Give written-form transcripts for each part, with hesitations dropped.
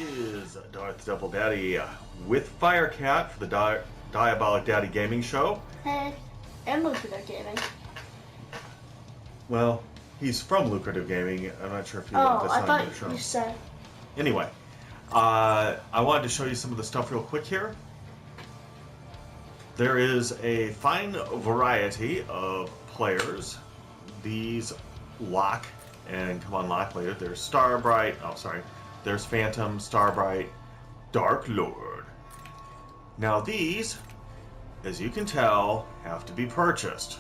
is Darth Double Daddy with Firecat for the Diabolic Daddy Gaming Show. Hey, and Lucrative Gaming. Well, he's from Lucrative Gaming. I'm not sure if you Oh, want this I on thought your show. you said. Anyway, I wanted to show you some of the stuff real quick here. There is a fine variety of players. These lock and come unlock later. There's Starbright. Oh, sorry. There's Phantom, Starbright, Dark Lord. Now these, as you can tell, have to be purchased.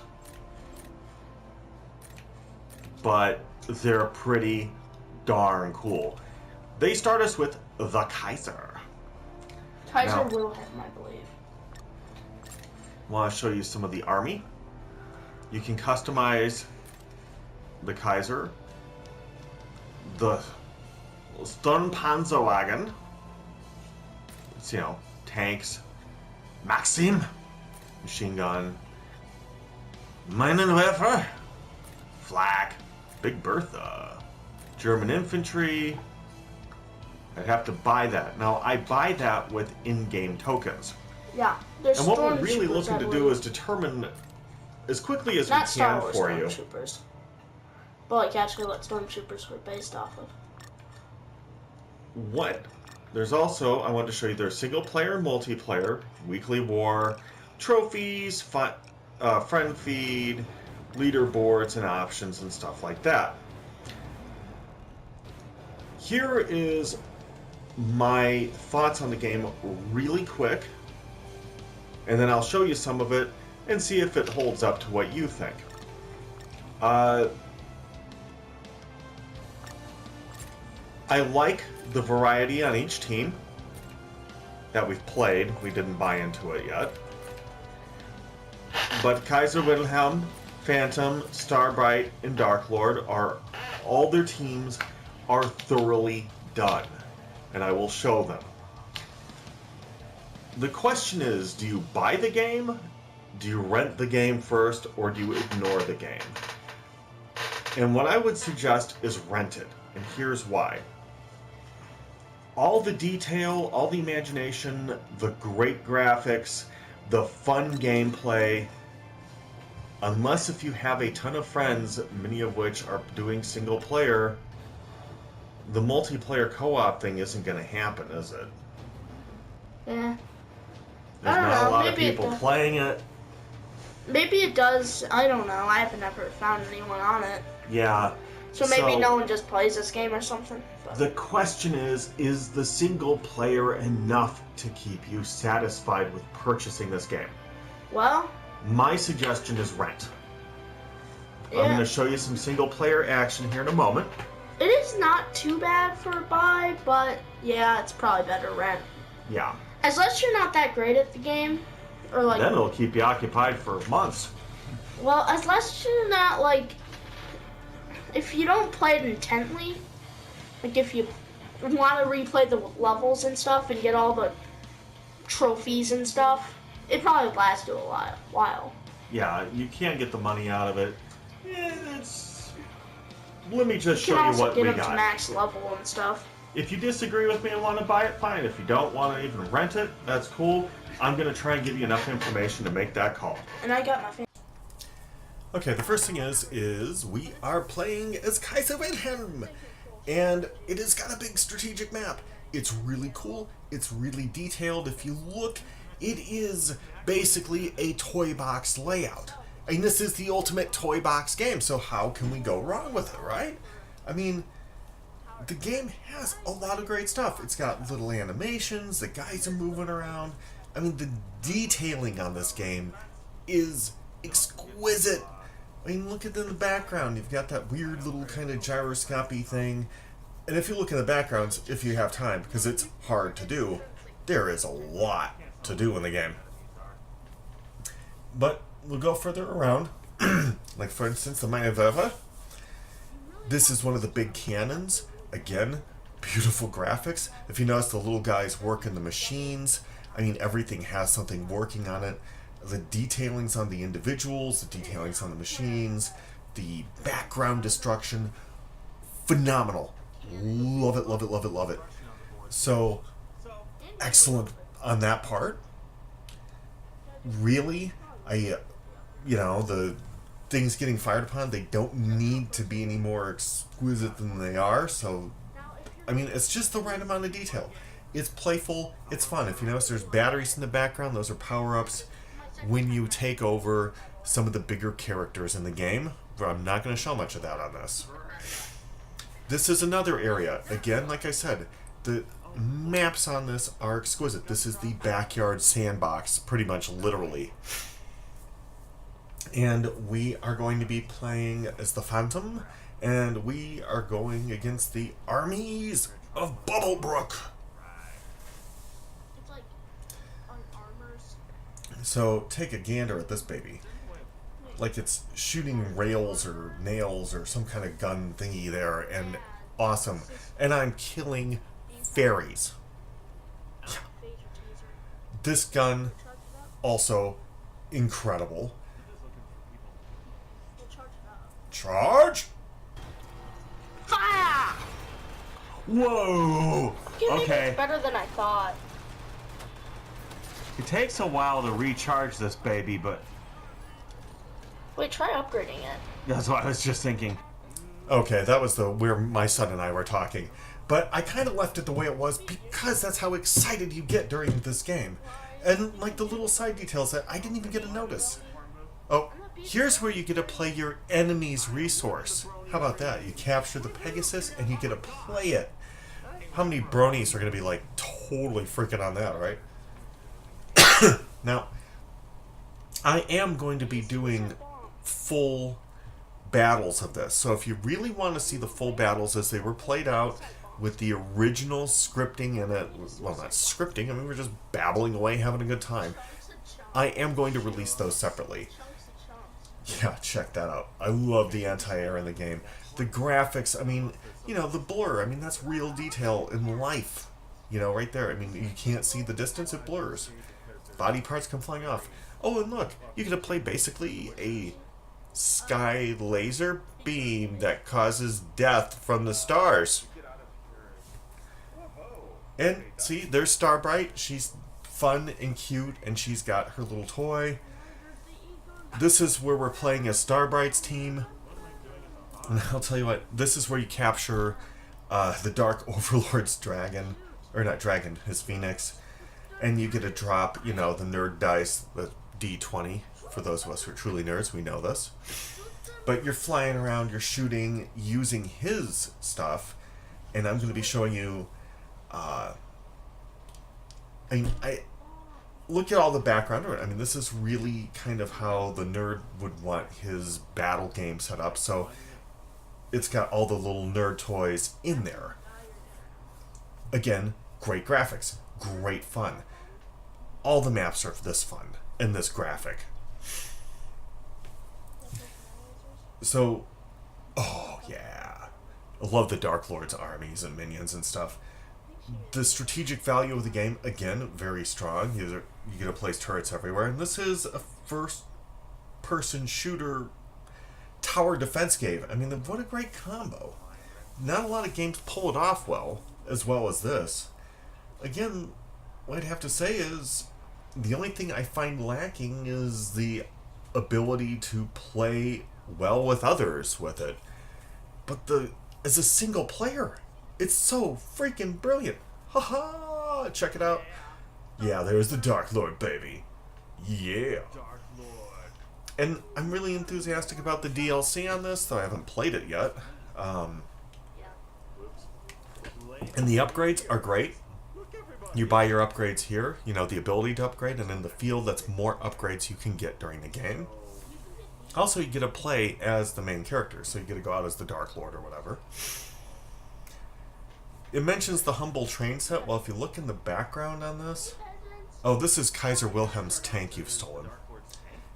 But they're pretty darn cool. They start us with the Kaiser. Kaiser Wilhelm, I believe. I want to show you some of the army. You can customize the Kaiser, the Sturmpanzerwagen. It's, tanks, Maxim, machine gun, Minenwerfer, Flak, Big Bertha, German infantry. I'd have to buy that. Now, I buy that with in-game tokens. Yeah, there's and what we're really looking to do is determine as quickly as we can for you. Stormtroopers. But like actually what Stormtroopers were based off of. What? There's also, I want to show you their single player and multiplayer, weekly war, trophies, friend feed, leaderboards and options and stuff like that. Here is my thoughts on the game really quick, and then I'll show you some of it and see if it holds up to what you think. I like the variety on each team that we've played. We didn't buy into it yet. But Kaiser Wilhelm, Phantom, Starbright, and Dark Lord all their teams are thoroughly done, and I will show them. The question is, do you buy the game, do you rent the game first, or do you ignore the game? And what I would suggest is rent it, and here's why. All the detail, all the imagination, the great graphics, the fun gameplay, unless if you have a ton of friends, many of which are doing single player, the multiplayer co-op thing isn't going to happen, is it? Yeah. There's not a lot of people playing it. Maybe it does. I don't know. I haven't ever found anyone on it. Yeah. So maybe no one just plays this game or something. But. The question is the single player enough to keep you satisfied with purchasing this game? Well, my suggestion is rent. Yeah. I'm going to show you some single player action here in a moment. It is not too bad for a buy, but yeah, it's probably better rent. Yeah. As long as you're not that great at the game, or like. Then it'll keep you occupied for months. Well, as long as you're not like. If you don't play it intently, like if you want to replay the levels and stuff and get all the trophies and stuff, it probably lasts you a while. Yeah, you can't get the money out of it. Let me just show you what we got. You can also get them to max level and stuff. If you disagree with me and want to buy it, fine. If you don't want to even rent it, that's cool. I'm going to try and give you enough information to make that call. And I got my Okay, the first thing is we are playing as Kaiser Wilhelm, and it has got a big strategic map. It's really cool. It's really detailed. If you look, it is basically a toy box layout. I mean, this is the ultimate toy box game, so how can we go wrong with it, right? I mean, the game has a lot of great stuff. It's got little animations, the guys are moving around. I mean, the detailing on this game is exquisite. I mean, look at in the background. You've got that weird little kind of gyroscopy thing. And if you look in the backgrounds, if you have time, because it's hard to do, there is a lot to do in the game. But we'll go further around. Like, for instance, the Minenwerfer. This is one of the big cannons. Again, beautiful graphics. If you notice, the little guys work in the machines. I mean, everything has something working on it. The detailings on the individuals, the detailings on the machines, the background destruction, phenomenal. Love it, love it, love it, love it. So, excellent on that part. Really, the things getting fired upon, they don't need to be any more exquisite than they are. So, I mean, it's just the right amount of detail. It's playful, it's fun. If you notice, there's batteries in the background, those are power ups when you take over some of the bigger characters in the game. But I'm not going to show much of that on this. This is another area. Again, like I said, the maps on this are exquisite. This is the backyard sandbox, pretty much literally. And we are going to be playing as the Phantom, and we are going against the armies of Bubblebrook. So take a gander at this baby. Like it's shooting rails or nails or some kind of gun thingy there, and awesome. And I'm killing fairies. This gun, also incredible. Charge! Fire! Whoa! Okay. It's better than I thought. It takes a while to recharge this baby, but Wait, try upgrading it. that's what I was just thinking. Okay, that was where my son and I were talking. But I kind of left it the way it was because that's how excited you get during this game. And like the little side details that I didn't even get to notice. Oh, here's where you get to play your enemy's resource. How about that? You capture the Pegasus and you get to play it. How many bronies are going to be like totally freaking on that, right? Now, I am going to be doing full battles of this. So if you really want to see the full battles as they were played out with the original scripting in it, well, not scripting, I mean, we're just babbling away, having a good time. I am going to release those separately. Yeah, check that out. I love the anti-air in the game. The graphics, I mean, the blur, I mean, that's real detail in life. Right there. I mean, you can't see the distance, it blurs. Body parts come flying off. Oh, and look, you get to play basically a sky laser beam that causes death from the stars. And see, there's Starbright. She's fun and cute, and she's got her little toy. This is where we're playing as Starbright's team. And I'll tell you what, this is where you capture the Dark Overlord's dragon. Or not dragon, his phoenix. And you get to drop, the nerd dice, the D20. For those of us who are truly nerds, we know this. But you're flying around, you're shooting, using his stuff. And I'm going to be showing you... I look at all the background. I mean, this is really kind of how the nerd would want his battle game set up. So it's got all the little nerd toys in there. Again, great graphics, great fun. All the maps are this fun and this graphic. So, oh yeah, I love the Dark Lord's armies and minions and stuff. The strategic value of the game, again, very strong. You get to place turrets everywhere, and this is a first-person shooter tower defense game. I mean, what a great combo. Not a lot of games pull it off well as this. Again, what I'd have to say is the only thing I find lacking is the ability to play well with others with it. But as a single player, it's so freaking brilliant. Haha! Check it out. Yeah, there's the Dark Lord, baby. Yeah. And I'm really enthusiastic about the DLC on this, though I haven't played it yet. And the upgrades are great. You buy your upgrades here, the ability to upgrade, and in the field, that's more upgrades you can get during the game. Also, you get to play as the main character, so you get to go out as the Dark Lord or whatever. It mentions the humble train set. Well, if you look in the background on this... Oh, this is Kaiser Wilhelm's tank you've stolen.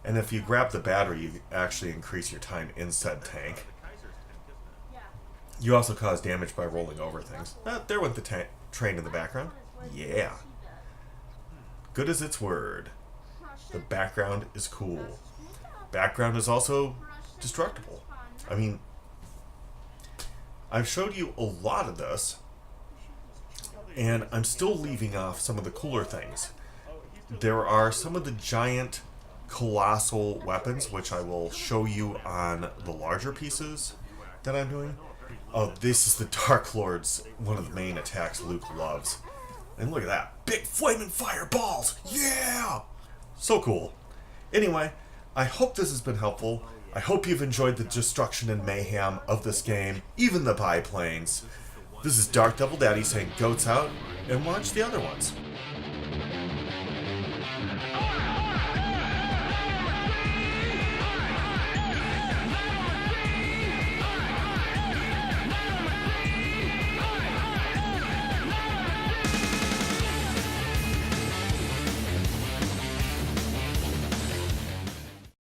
And if you grab the battery, you actually increase your time in said tank. You also cause damage by rolling over things. There went the train in the background. Yeah. Good as its word. The background is cool. Background is also destructible. I mean, I've showed you a lot of this. And I'm still leaving off some of the cooler things. There are some of the giant colossal weapons, which I will show you on the larger pieces that I'm doing. Oh, this is the Dark Lord's, one of the main attacks Luke loves. And look at that. Big flaming fireballs! Yeah! So cool. Anyway, I hope this has been helpful. I hope you've enjoyed the destruction and mayhem of this game, even the biplanes. This is Dark Devil Daddy saying goats out, and watch the other ones.